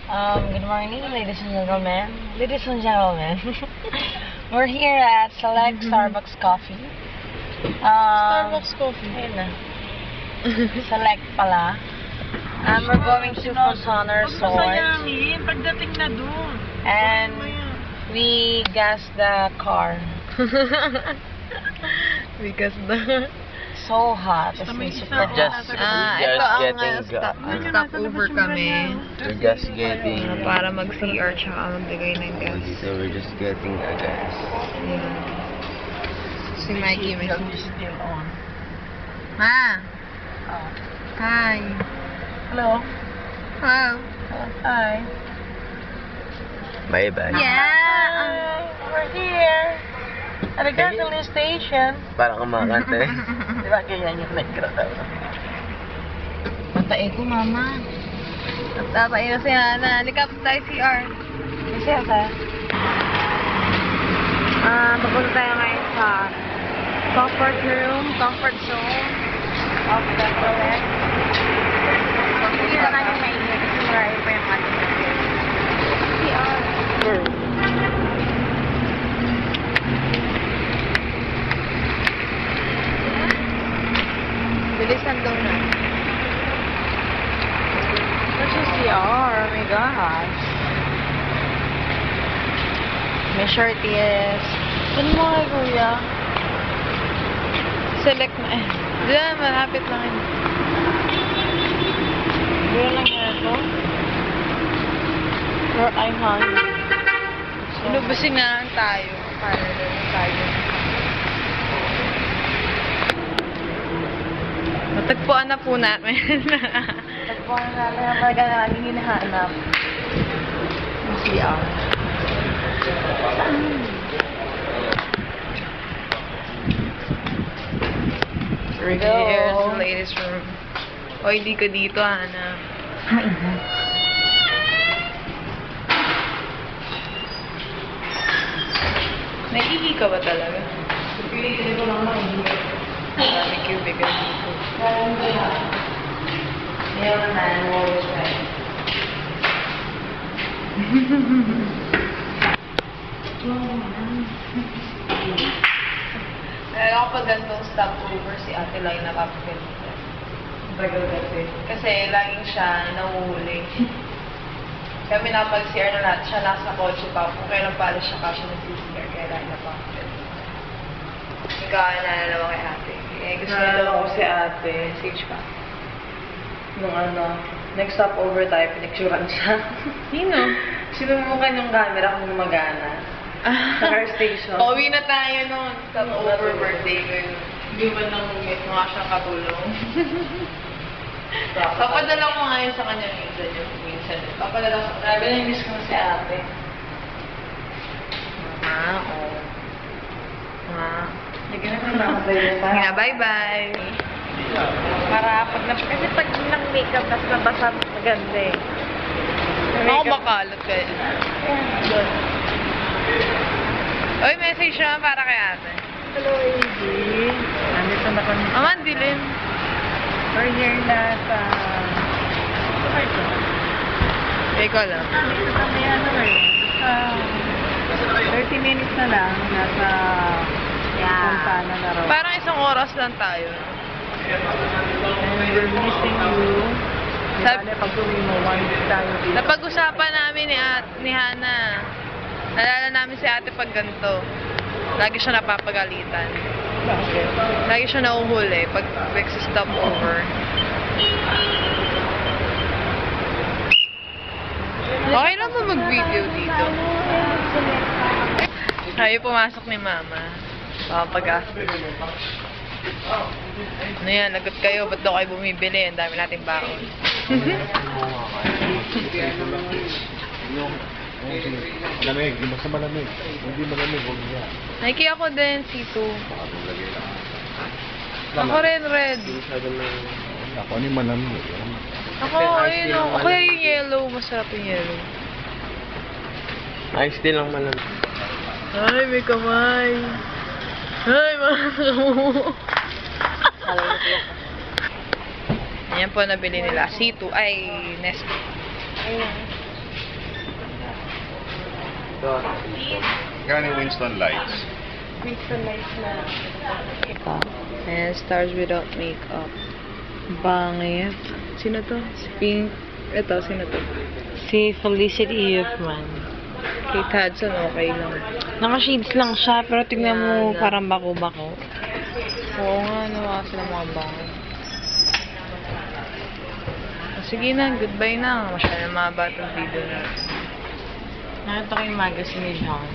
Good morning, ladies and gentlemen. Ladies and gentlemen, we're here at Select Starbucks Coffee. Starbucks Coffee. Ayun na. Select pala. We're going to Fontana Resort. Masayangin, pagdating na doon. And we gassed the car. Because the... So hot. As in, super hot. Ito ang stopover kami. We're just getting... Para mag-CR tsaka magbigay ng gas. So we're just getting a gas. Yeah. Si Mikey may Still on. Ma! Oh. Hi! Hello. Hello! Hi. Bye-bye. Yeah! We're here. At the gasoline station. Parang kumakanta eh. Di ba ganyan yung nagkrataw? Matay ko, mama. Tatay na si Hana. Halika po tayo CR. Kasi ata. Papunta tayo ngayon sa comfort room, comfort zone of the toilet. Hindi na namin mainit kasi marami pa yung ating CR. Bilisan daw na. Where's your CR? Oh my gosh. My shirt is... Saan mo kay kuya? Select na eh. Diyan, malapit lang yun. Where lang hair ko? Where I'm hungry. Inubusin nga lang tayo. Para lang tayo. Natagpuan na po namin. Tagpuan na natin ang talaga namin hinahanap. Yung CR. Here we go. Here's the latest room. O, hindi ko dito, Hana. Naiigi ka ba talaga? Pili ko lang mahilig. May cubicle dito. Yeah, man, always right. Kaya ako pag ganitong stopover, si Ate Lai napapagalitan. Bagal kasi. Kasi laging siya nahuhuli. Kami napag-CR na lahat, siya nasa kotse pa. Kung kailan pala siya kasi nag-CR, kaya lagi napapagalitan. Ikaw na naman kay Ate. Eh, gusto niya Naalala daw ko si ate. message pa. Nung next stopover tayo, pinicturean siya. Sino? Sinumukan yung camera kung gumagana. Sa car station. Pauwi na tayo noon. Stopover birthday ko yun. Hindi ba nang mukha siyang katulong? Papadala ko ngayon sa kanya minsan yung minsan. Papadala ko. Grabe na yung miss ko si ate. Hindi ka na pinakabay na Yeah, bye-bye. Para pag kasi pag nang-makeup, tas nabasa maganda eh. Ako bakalot kayo. Good. Oy, message siya para kay ate. Hello, AJ. Nandito na kami. Aman, dilin. We're here na sa... Ikaw lang. Dito kami sa 30 minutes na lang. Nasa... Fontana na raw. Parang isang oras lang tayo. And we're missing you. Sabi- Pag uwi mo, one week tayo dito. Napag-usapan namin ni Hana. Nalala namin si ate pag ganito. Lagi siya napapagalitan. Bakit? Lagi siya nauhuli pag stop over. Okay lang ba mag-video dito? Ayaw pumasok ni Mama. Pag-after. Ano yan? Lagot kayo. Ba't daw kayo bumibili? Ang dami nating baon. Malamig, di basta malamig. Hindi malamig, huwag niya. Nike ako din, C2. Ako rin, red. Ako ano yung malamig. Ako, ayun o. Ako yung yellow. Masarap yung yellow. Ice tea lang malamig. Ay, may kamay. Ay, mga kamay. Ayan po nabili nila. C2. Ay, Nestle. Ayun. Gani Winston Lights. Winston Lights na. Ayan, Stars Without Makeup. Bangit. Sino to? Si Pink. Ito, sino to? Si Felicity Huffman. Kate Hudson, okay lang. Naka-shades lang siya, pero tignan mo Yan. parang bako-bako. Oo nga, nawa sila mga bangit. Sige na, goodbye na. Masyadong mahaba itong video na. Nakita ko yung magazine ni John.